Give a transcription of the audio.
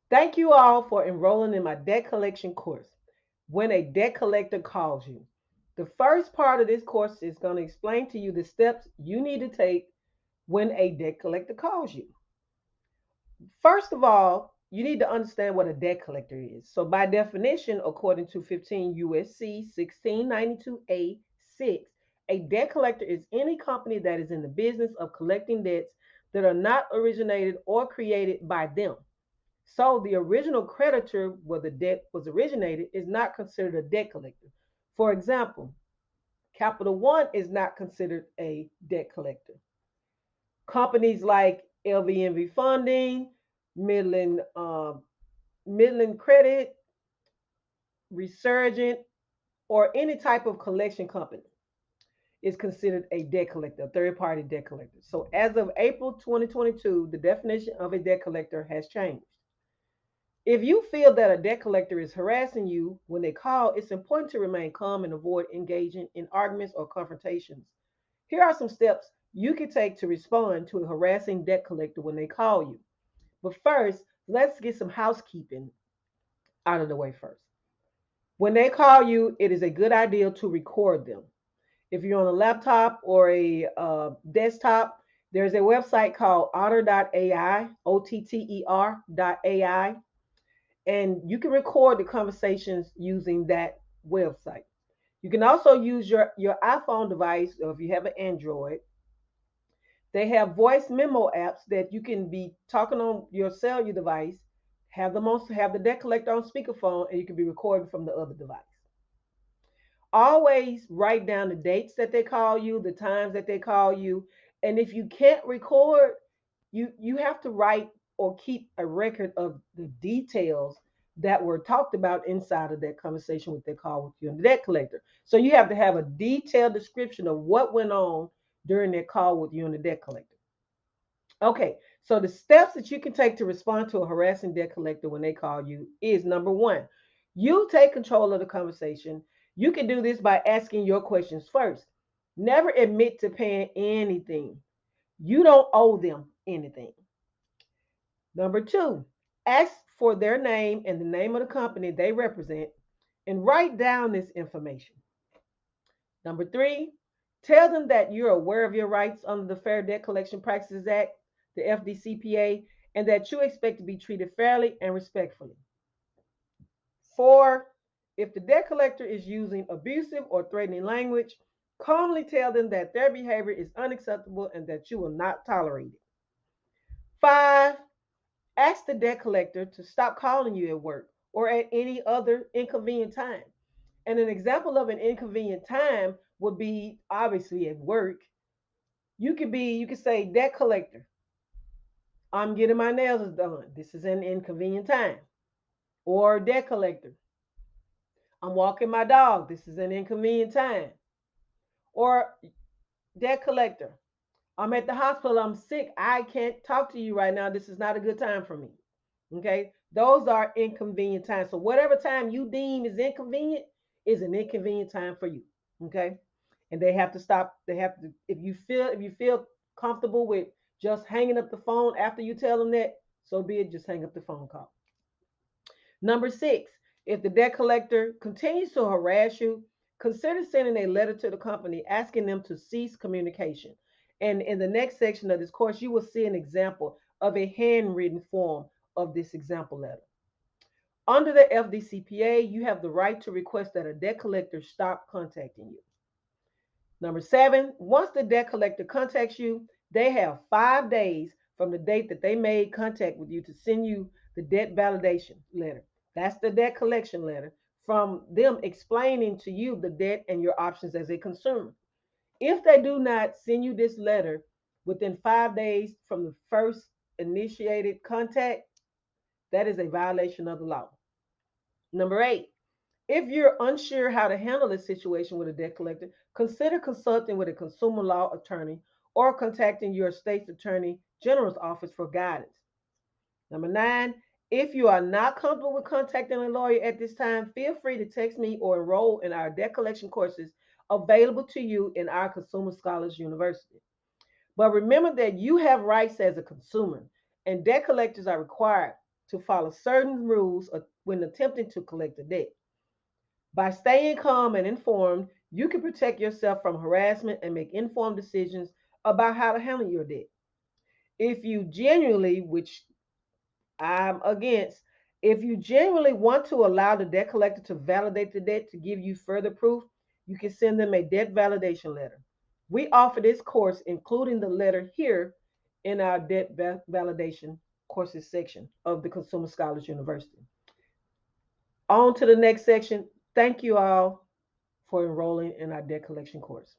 Thank you all for enrolling in my debt collection course. When a debt collector calls you, the first part of this course is going to explain to you the steps you need to take when a debt collector calls you. First of all, you need to understand what a debt collector is. So, by definition, according to 15 USC 1692A6, a debt collector is any company that is in the business of collecting debts that are not originated or created by them. So, the original creditor where the debt was originated is not considered a debt collector. For example, Capital One is not considered a debt collector. Companies like LVNV Funding, Midland Midland Credit, Resurgent, or any type of collection company is considered a debt collector, a third party debt collector. So as of April 2022, the definition of a debt collector has changed. If you feel that a debt collector is harassing you when they call, it's important to remain calm and avoid engaging in arguments or confrontations. Here are some steps you can take to respond to a harassing debt collector when they call you. But first, let's get some housekeeping out of the way first. When they call you, it is a good idea to record them. If you're on a laptop or a desktop, there's a website called otter.ai, OTTER.ai, and you can record the conversations using that website. You can also use your iPhone device, or if you have an Android, they have voice memo apps that you can be talking on your cellular device, have the debt collector on speakerphone, and you can be recording from the other device. Always write down the dates that they call you, the times that they call you, and if you can't record, you have to write or keep a record of the details that were talked about inside of that conversation with their call with you and the debt collector. So you have to have a detailed description of what went on during their call with you and the debt collector. Okay, so the steps that you can take to respond to a harassing debt collector when they call you is number one, you take control of the conversation. You can do this by asking your questions first. Never admit to paying anything. You don't owe them anything. Number two, ask for their name and the name of the company they represent and write down this information. Number three, tell them that you're aware of your rights under the Fair Debt Collection Practices Act, the FDCPA, and that you expect to be treated fairly and respectfully. Four, if the debt collector is using abusive or threatening language, calmly tell them that their behavior is unacceptable and that you will not tolerate it. Five, ask the debt collector to stop calling you at work or at any other inconvenient time. And an example of an inconvenient time would be obviously at work. You could say, debt collector, I'm getting my nails done. This is an inconvenient time. Or debt collector, I'm walking my dog. This is an inconvenient time. Or debt collector, I'm at the hospital. I'm sick. I can't talk to you right now. This is not a good time for me. Okay. Those are inconvenient times. So whatever time you deem is inconvenient is an inconvenient time for you. Okay. And they have to stop. They have to, if you feel comfortable with just hanging up the phone after you tell them that, so be it, just hang up the phone call. Number six, if the debt collector continues to harass you, consider sending a letter to the company asking them to cease communication. And in the next section of this course, you will see an example of a handwritten form of this example letter. Under the FDCPA, you have the right to request that a debt collector stop contacting you. Number seven, once the debt collector contacts you, they have 5 days from the date that they made contact with you to send you the debt validation letter. That's the debt collection letter from them explaining to you the debt and your options as a consumer. If they do not send you this letter within 5 days from the first initiated contact, that is a violation of the law. Number eight, if you're unsure how to handle a situation with a debt collector, consider consulting with a consumer law attorney or contacting your state's attorney general's office for guidance. Number nine, if you are not comfortable with contacting a lawyer at this time, feel free to text me or enroll in our debt collection courses available to you in our Consumer Scholars University. But remember that you have rights as a consumer, and debt collectors are required to follow certain rules when attempting to collect a debt. By staying calm and informed, you can protect yourself from harassment and make informed decisions about how to handle your debt. If you genuinely, which I'm against, if you genuinely want to allow the debt collector to validate the debt to give you further proof, you can send them a debt validation letter. We offer this course, including the letter here, in our debt validation courses section of the Consumer Scholars University. On to the next section. Thank you all for enrolling in our debt collection course.